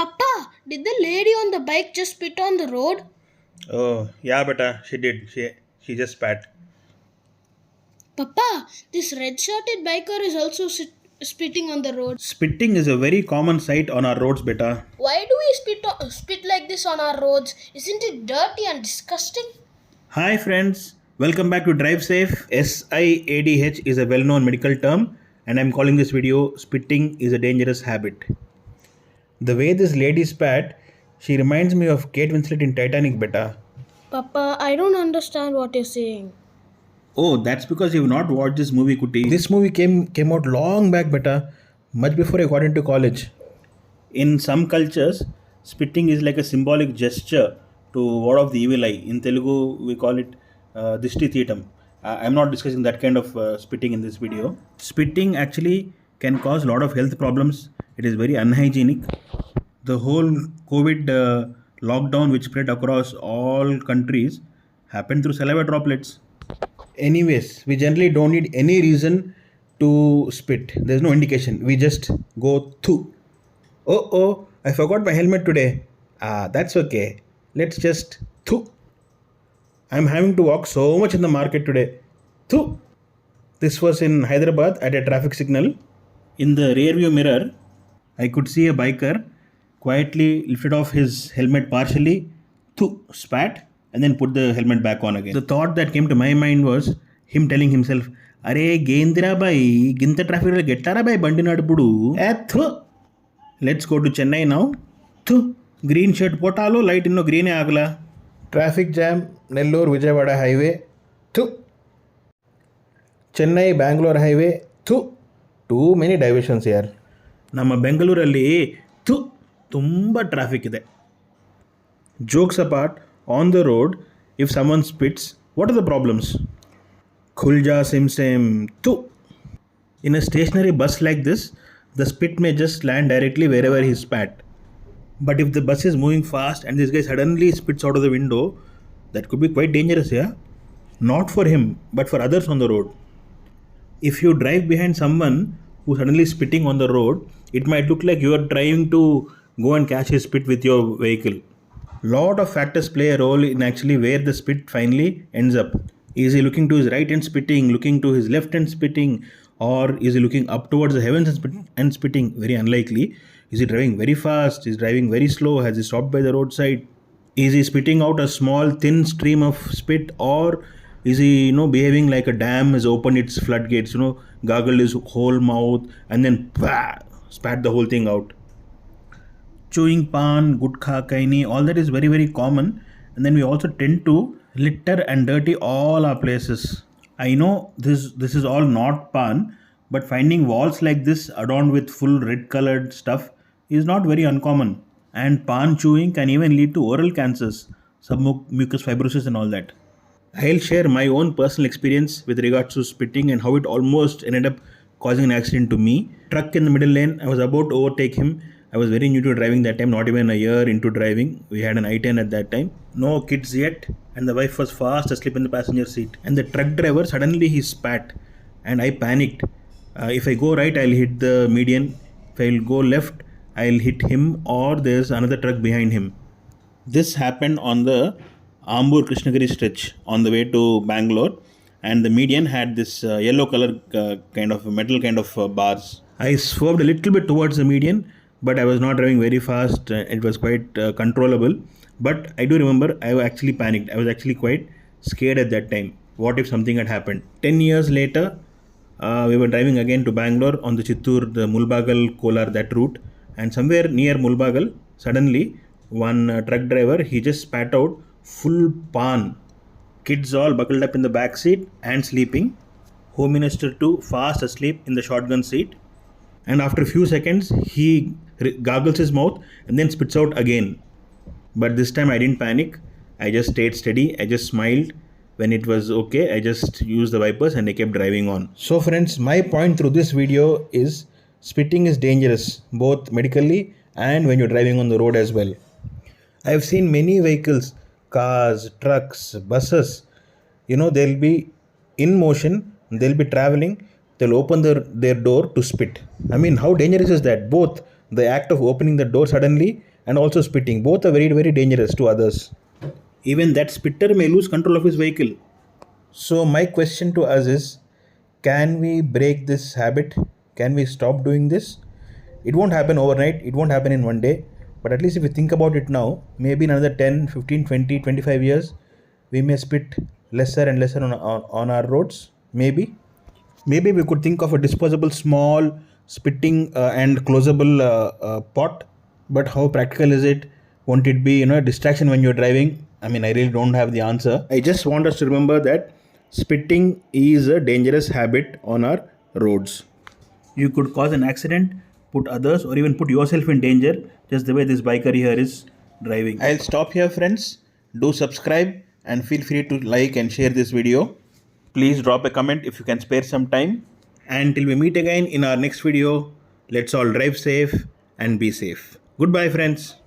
Papa, did the lady on the bike just spit on the road? Oh, yeah, beta, she did. She just spat. Papa, this red shirted biker is also spitting on the road. Spitting is a very common sight on our roads, beta. Why do we spit like this on our roads? Isn't it dirty and disgusting? Hi, friends. Welcome back to Drive Safe. SIADH is a well known medical term, and I'm calling this video Spitting is a Dangerous Habit. The way this lady spat, she reminds me of Kate Winslet in Titanic, beta. Papa, I don't understand what you're saying. Oh, that's because you've not watched this movie, Kuti. This movie came out long back, beta, much before I got into college. In some cultures, spitting is like a symbolic gesture to ward off the evil eye. In Telugu, we call it Dishti Theetam. I'm not discussing that kind of spitting in this video. Spitting actually can cause a lot of health problems. It is very unhygienic. The whole COVID lockdown, which spread across all countries, happened through saliva droplets. Anyways, we generally don't need any reason to spit. There's no indication. We just go through. Oh, I forgot my helmet today. That's okay. Let's just through. I'm having to walk so much in the market today. Through. This was in Hyderabad at a traffic signal. In the rearview mirror, I could see a biker quietly lifted off his helmet partially, spat, and then put the helmet back on again. The thought that came to my mind was him telling himself, "Are Gendra bhai, ginta traffic lo gettara bhai bandi nadupudu." Let's go to Chennai now. Green shirt potalo, light inno green agala. Traffic jam, Nellore Vijayawada highway. Chennai Bangalore highway. Too many diversions here. ನಮ್ಮ ಬೆಂಗಳೂರಲ್ಲಿ ತುಂಬ traffic ಇದೆ. Jokes apart, on the road, if someone spits, what are the problems? Khulja sim sim tu. In a stationary bus like this, the spit may just land directly wherever he spat. But if the bus is moving fast and this guy suddenly spits out of the window, that could be quite dangerous, yeah? Not for him, but for others on the road. If you drive behind someone who's suddenly spitting on the road, it might look like you are trying to go and catch his spit with your vehicle. Lot of factors play a role in actually where the spit finally ends up. Is he looking to his right and spitting, looking to his left and spitting, or is he looking up towards the heavens and spitting? Very unlikely. Is he driving very fast? Is he driving very slow? Has he stopped by the roadside? Is he spitting out a small thin stream of spit, or is he behaving like a dam has opened its floodgates, gargled his whole mouth and then spat the whole thing out? Chewing pan, gutkha, kaini, all that is very, very common. And then we also tend to litter and dirty all our places. I know this is all not pan, but finding walls like this adorned with full red colored stuff is not very uncommon. And pan chewing can even lead to oral cancers, submucous fibrosis and all that. I'll share my own personal experience with regards to spitting and how it almost ended up causing an accident to me. Truck in the middle lane, I was about to overtake him. I was very new to driving that time, not even a year into driving. We had an I-10 at that time. No kids yet, and the wife was fast asleep in the passenger seat. And the truck driver, suddenly he spat, and I panicked. If I go right, I'll hit the median. If I'll go left, I'll hit him, or there's another truck behind him. This happened on the Ambur Krishnagiri stretch on the way to Bangalore, and the median had this yellow color kind of metal kind of bars. I swerved a little bit towards the median, but I was not driving very fast. It was quite controllable. But I do remember I actually panicked. I was actually quite scared at that time. What if something had happened? 10 years later, we were driving again to Bangalore on the Chittoor, the Mulbagal, Kolar, that route. And somewhere near Mulbagal, suddenly one truck driver, he just spat out full pan. Kids all buckled up in the back seat and sleeping. Home Minister too, fast asleep in the shotgun seat. And after a few seconds, he gargles his mouth and then spits out again. But this time I didn't panic. I just stayed steady. I just smiled. When it was okay, I just used the wipers and I kept driving on. So friends, my point through this video is spitting is dangerous, both medically and when you're driving on the road as well. I've seen many vehicles, cars, trucks, buses, they'll be in motion, they'll be traveling, they'll open their door to spit. I mean, how dangerous is that? Both the act of opening the door suddenly and also spitting. Both are very, very dangerous to others. Even that spitter may lose control of his vehicle. So, my question to us is, can we break this habit? Can we stop doing this? It won't happen overnight, it won't happen in one day, but at least if we think about it now, maybe in another 10, 15, 20, 25 years, we may spit lesser and lesser on our roads. Maybe we could think of a disposable small spitting and closable pot, but how practical is it? Won't it be a distraction when you're driving? I mean, I really don't have the answer. I just want us to remember that spitting is a dangerous habit on our roads. You could cause an accident, put others, or even put yourself in danger, just the way this biker here is driving. I'll stop here, friends. Do subscribe and feel free to like and share this video. Please drop a comment if you can spare some time. And till we meet again in our next video, let's all drive safe and be safe. Goodbye, friends.